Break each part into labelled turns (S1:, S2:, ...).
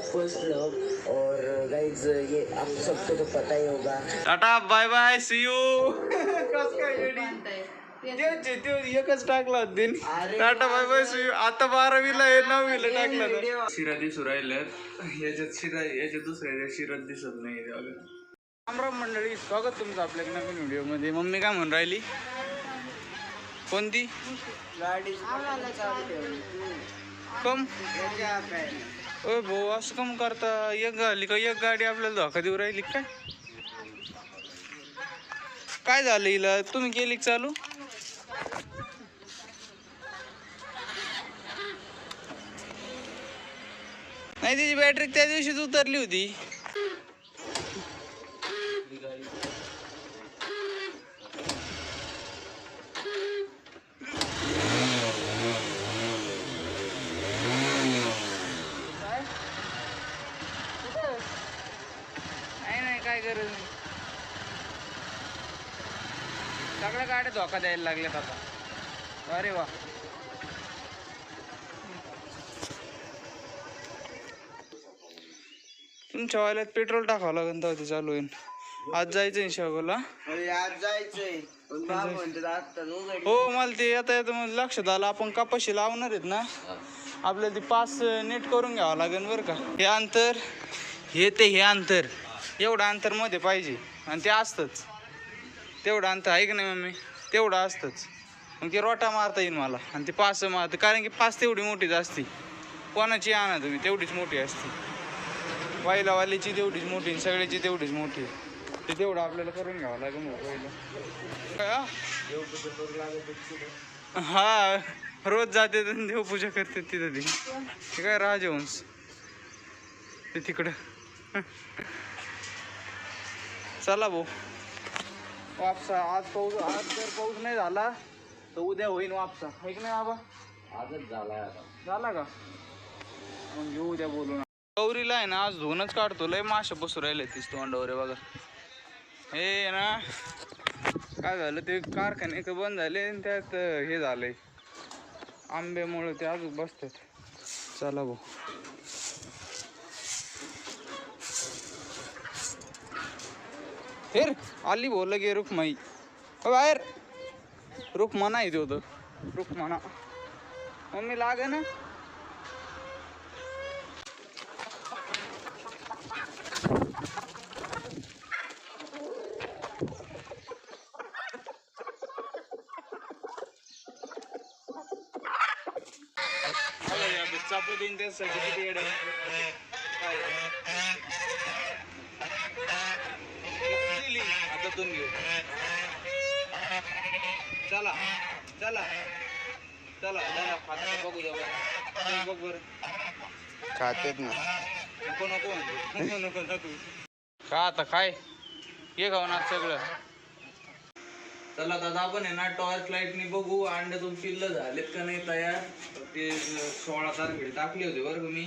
S1: First लव। और guys ये आप सबको तो पता ही होगा।
S2: Tata bye bye see you. कस काय एकच टाकला दिन। Tata bye bye see you. आता 12वीला आहे 9वीला टाकला। शिरा दिसू राहिल्यात याच्यात शिरा याच्या दुसऱ्या शिरात दिसत नाही। रामराम मंडळी, स्वागत तुमचं आपल्या नवीन व्हिडिओ मध्ये। मम्मी काय म्हणून राहिली? कोणती गाडी? कम ओ भाऊ असं कम करता? एक गाली का एक गाडी आपल्याला धोका देऊ राहिली काय? काय झालं हिला? तुम्ही केली चालू? नाही, तिची बॅटरी त्या दिवशीच उतरली होती। नाही काय गरज नाही, सगळ्या गाड्या धोका द्यायला लागल्यात आता। अरे वा, तुमच्या वाल्यात पेट्रोल टाकावं लागेल तेव्हा ते चालू होईल। आज जायचंय शेवगावला।
S1: आज जायचंय
S2: हो, मला ते आता लक्षात आलं, आपण कपाशी लावणार आहेत ना, आपल्याला ते पास नीट करून घ्यावं लागेल बरं का। हे अंतर हे अंतर एवढं अंतर मध्ये पाहिजे, आणि ते असतंच तेवढं अंतर आहे की नाही मम्मी? तेवढं असतंच, मग ते रोटा मारता येईल मला। आणि ते पास मारतं, कारण की पास तेवढी मोठीच असते। कोणाची आणा तुम्ही, तेवढीच मोठी असते। वालीची तेवढीच मोठी, सगळ्याची तेवढीच मोठी। ते तेवढं आपल्याला करून घ्यावं लागेल मग पहिलं। हा, रोज जाते देवपूजा करते तिथं। ते काय राजवंश ते तिकडं। चला भाऊ, वापसा आज जर पाऊस नाही झाला तर उद्या होईन वापसा, है की नाही बाबा?
S1: आजच
S2: झाला का? मग घेऊ उद्या बोलून। गौरीला आहे ना आज धुवूनच काढतो, लय माशा बसू राहिले तीच तोंडावर बघा। हे ना काय झालं, ते कारखाने का बंद झाले आणि त्यात हे झालंय आंब्यामुळे ते अजून बसतात। चला भाऊ, फिर आली बोल गे रुक्माई बाहेर। रुक्माना येते होतं, रुक्माना मम्मी लागे ना। चापू देईन त्यासाठी किती येडे हातातून घेऊ। चला चला चला चला, खाता बघू द्या बघ बरं। खातेत ना, नको नको नको नको नको का आता काय हे खाऊन सगळं। चला दादा, आपण आहे ना टॉर्च लाईटनी बघू अंड्यातून पिल्लं झालेत का नाही तयार। ते 16 तारखेला टाकले होते बरं का मी।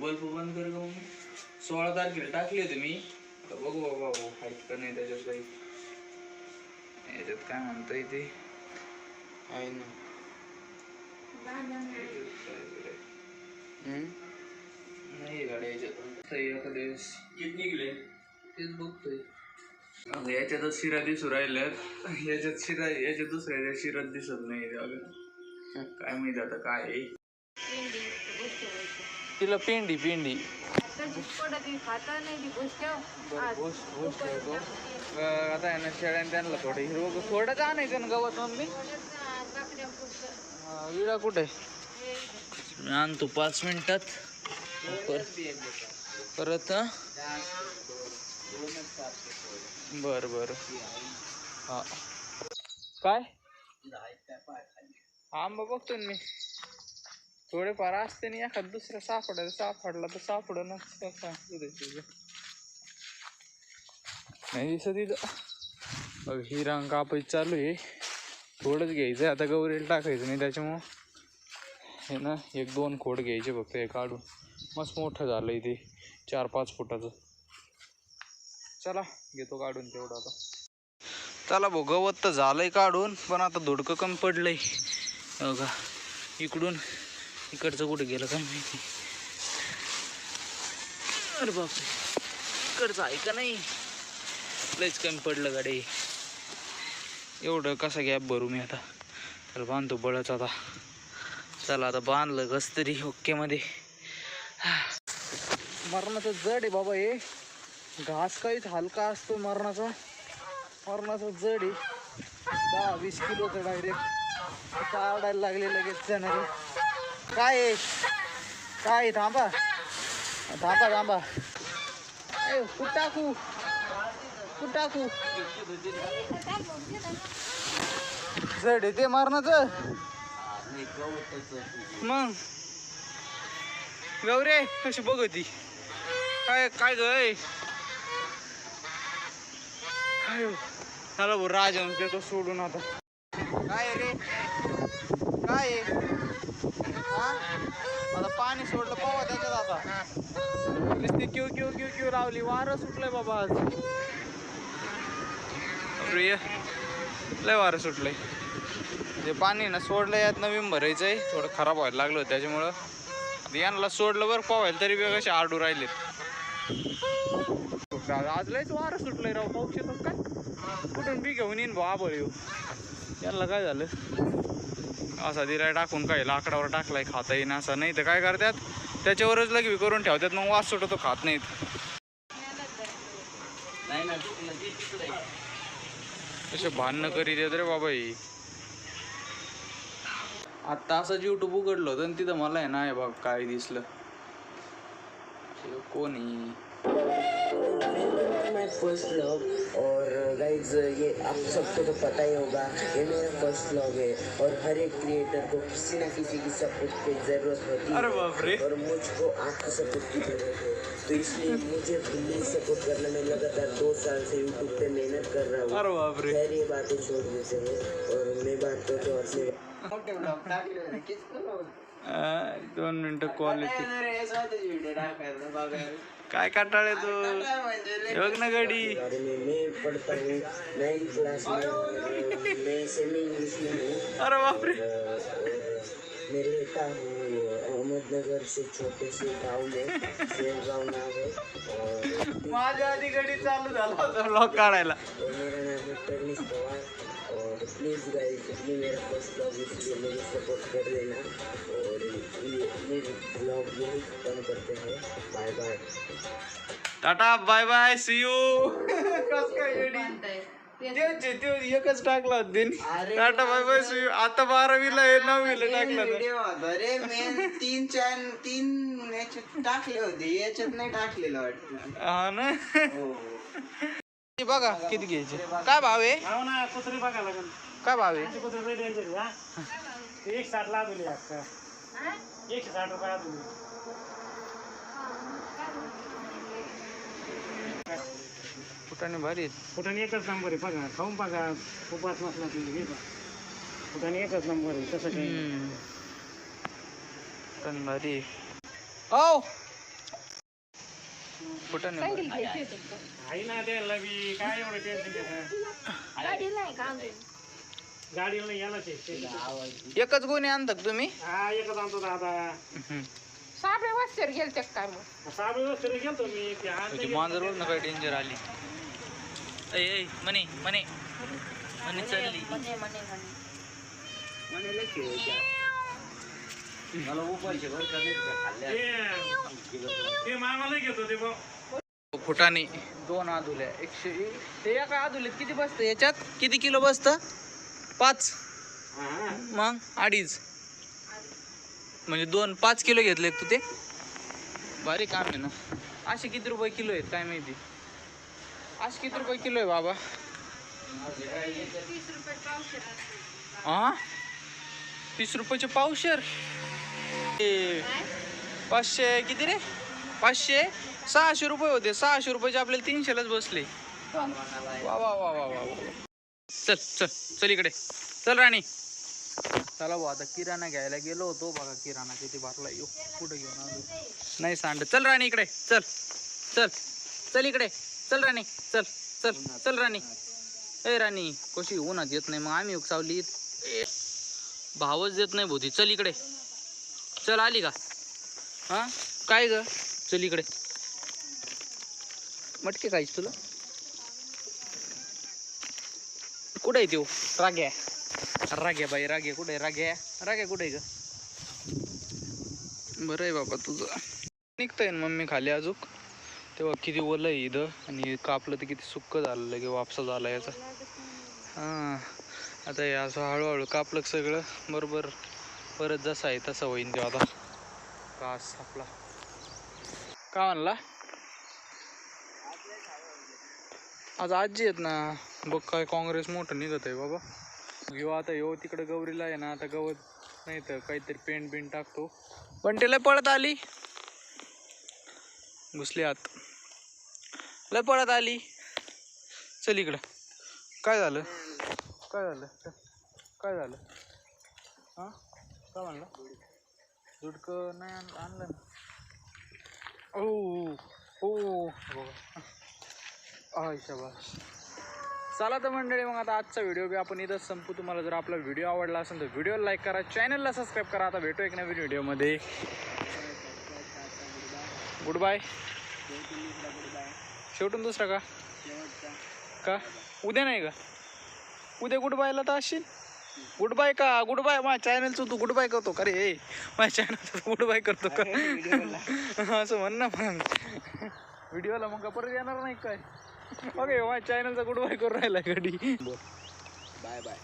S2: बल्ब बंद कर का मग? 16 तारखेला टाकले होते मी, आता बघू बाबा आहेत का नाही त्याच्यात काही। याच्यात काय म्हणता ते आहे ना, नाही गाड्या याच्यात एखाद्या वेळेस किती निघले तेच बघतोय। याच्यातच शिरा दिसू राहिल्यात, याच्यात शिरा याच्यात दुसऱ्या शिरात दिसत नाही। काय माहिती आता काय आहे तिला। पेंडी आता आहे ना, शेळ्याने त्यांना थोडं हिरवं थोडंच आणायचं ना गवत मम्मी। विळा कुठे मी आणतो 5 मिनिटात परत। बर हा, काय आंबा बघतो मी, थोडेफार असते ना, एखाद दुसरा सापडला तर सापडं नाही दिसत इथं। ही रांग कापायची चालू आहे, थोडंच घ्यायचं आता, गौरीला टाकायचं नाही त्याच्यामुळं हे ना 1-2 खोड घ्यायचे फक्त हे काढून। मस्त मोठं झालंय ते 4-5 फुटाचं। चला घेतो काढून तेवढं आता। चला भाऊ, गवत तर झालंय काढून, पण आता धुडकं कमी पडलंय बघा। इकडून इकडचं कुठे गेलं काय माहिती। अरे बापरे, इकडचं आहे का नाही? लयच कमी पडलं गाडी. एवढं कसा गॅप भरू मी आता? तर बांधतो बळच आता. चला आता बांधलं कस तरी ओके मध्ये. मरणाचं जड आहे बाबा हे. घास काहीच हलका असतो मरणाचा. मरणाचं जड आहे. 10-20 किलोचं डायरेक्ट आडायला लागले लगेच जाणार. काय आहे? काय आहे? थांबा थांबा थांबा. कुठं टाकू? कुठं टाकू? जड आहे ते मरणाचं. मग गौरे कशी बघती? काय काय गय? चला भाऊ राजन देतो सोडून आता. काय रे काय हा? आता पाणी सोडलं पावा त्याच्यात. आता नुसती क्यू क्यू क्यू क्यू लावली. वारं सुटलंय बाबा आज. प्रिय लय वारं सुटलंय. ते पाणी ना सोडलं यात नवीन भरायचंय. थोडं खराब व्हायला लागलं त्याच्यामुळं यांना सोडलं बरं पावायला तरी बी कसे आडू राहिलेत. आज लयच वारं सुटलंय राव. पाऊस येतो काय? कुठून बी घेऊन येईन भाऊ आबळ येऊ. यांना काय झालं? असा दिराय टाकून काय लाकडावर टाकलाय खाता येईन असा. नाही तर काय करतात त्याच्यावरच लगे करून ठेवतात. मग वास सुटतो खात नाहीत. असे भांडणं करीत येत रे बाबा ही. आता असंच यूट्यूब उघडलं होतं आणि तिथं मला आहे ना हे बघ काय दिसलं. कोणी
S1: माय फर्स्ट व्लॉग. और गाइज ये आप सबको तो पता ही होगा ये मेरा फर्स्ट व्लॉग है. और हर एक क्रिएटर को किसी ना किसी की सपोर्ट की ज़रूरत होती है. और मुझको आपकी सपोर्ट की ज़रूरत है. तो इसलिए मुझे प्लीज सपोर्ट करना. मैं लगातार 2 साल से यूट्यूब पे मेहनत कर रहा हूँ. खैर ये बातें छोड़ देते हैं और मैं बात करता हूँ अपने
S2: 2 मिनिटं क्वालिटी. काय कंटाळे तू? बघ ना गाडी.
S1: मैं पढ़ता हूँ 9th क्लास में. मैं सेमी इंग्लिश में हूँ.
S2: अरे बापरे.
S1: मैं रहता हूँ अहमदनगर से छोटे से गाँव में. शेरगांव नाम है. और
S2: माझ्या आधी गाडी चालू झाला होता ब्लॉग काढायला.
S1: मेरा नाम है प्रनिश पवार. और प्लीज़ गाइस ये मेरा फर्स्ट ब्लॉग इसलिए मुझे सपोर्ट कर देना. और मेरे ब्लॉग यही खत्म करते हैं. Bye bye.
S2: Tata bye bye see you. कस काय एकच टाकला होता. Tata bye bye see you. आता 12वीला आहे 9वीला टाकला.
S3: अरे मी 3 याच्यात टाकले होते. याच्यात नाही टाकलेलं वाटतं.
S2: हा ना. बघा किती घ्यायचे. काय भाव आहे?
S4: कुत्री बघा लागेल.
S2: काय भाव आहे?
S4: कुत्री डेंजर हा. 160 ला दिली अक्का. 160 रुपये दिली.
S2: फुटाने भारी आहेत.
S4: फुटाने एकच नंबर आहे. बघा खाऊन बघा. उपास नसला तुझी घे. फुटाने एकच नंबर आहे. तसं काही
S2: फुटाने भारी. ओ फुटाने
S4: आई ना द्यायला बी काय एवढं टेन्शन घ्यायचं. गाडीला नाही यालाच आहे.
S2: एकच गोणी आणतात तुम्ही?
S4: हा एकच आणतो दादा.
S5: साबळे वस्तीवर गेलते काय मग?
S4: साबळे वस्तीला गेलतो मी. ते आणले.
S2: मांजरवर ना काय डेंजर आली. ऐ मने मने मने चालली.
S1: मला उपायचे बरं का.
S4: ते मामाला घेतो ते बघ.
S2: फुटाने 2 आदुल्या 100. ते एका आदुल्यात किती बसतं? याच्यात किती किलो बसतं? 5. मग 2.5 म्हणजे 5 किलो घेतले तू. ते भारी काम आहे ना. असे किती रुपये किलो आहेत काय माहिती. असे किती रुपये किलो आहे बाबा? 30 रुपयाचे पावशेर. 500 किती रे? 500 600 रुपये होते. 600 रुपयाचे आपल्याला 300लाच बसले. वा वा वा वा वा. चल चल चल इकडे चल राणी. चला भाऊ आता किराणा घ्यायला गेलो होतो. बघा किराणा किती भरला. येऊ कुठं घेऊन आलो नाही सांड. चल राणी इकडे चल. चल चल इकडे चल राणी. चल चल चल राणी. ए राणी कशी उन्हात येत नाही. मग आम्ही सावली भावच देत नाही भोती. चल इकडे चल. आली का? हा काय ग? चल इकडे मटके खायच तुला? कुठे आहे तो राग्या? राग्या बाई राग्या कुठे आहे? राग्या राग्या कुठे आहे ग? बरं आहे बाबा तुझं. निघतंय ना मम्मी खाली अजून. तेव्हा किती ओलं आहे इथं आणि कापलं तर किती सुक्क झालं लगे वापसा झाला याचा. हां आता हे असं हळूहळू कापलं सगळं बरोबर परत जसा आहे तसा होईन ते आता. कास आपला का म्हणला? आज आजी आहेत ना बघ काय काँग्रेस मोठं निघत आहे बाबा. घेऊ आता येऊ तिकडे गौरीला आहे ना आता गवत नाही तर काहीतरी पेंट बिंट टाकतो. पण ते लय पळत आली घुसली आत लय पळत आली. चल इकडं. काय झालं काय झालं काय झालं हां काय म्हणलं? झुडकं नाही आणलं ना. ओ हो शाबास. चला तर मंडळी मग आता आजचा व्हिडिओ बी आपण इथंच संपू. तुम्हाला जर आपला व्हिडिओ आवडला असेल तर व्हिडिओला लाईक करा, चॅनलला सबस्क्राईब करा. आता भेटू एक नवीन व्हिडिओमध्ये. Good bye. शेवटून दुसरा का का उद्या नाही का? उद्या गुड बायला तर असशील. गुड बाय का? गुड बाय माझ्या चॅनलचं तू गुड बाय करतो का रे? माझ्या चॅनलचं गुड बाय करतो का असं म्हण ना मग. व्हिडिओला मग का परत येणार नाही काय? ओके माझ्या चॅनलचा गुड बाय करून राहिला कधी.
S3: Bye bye.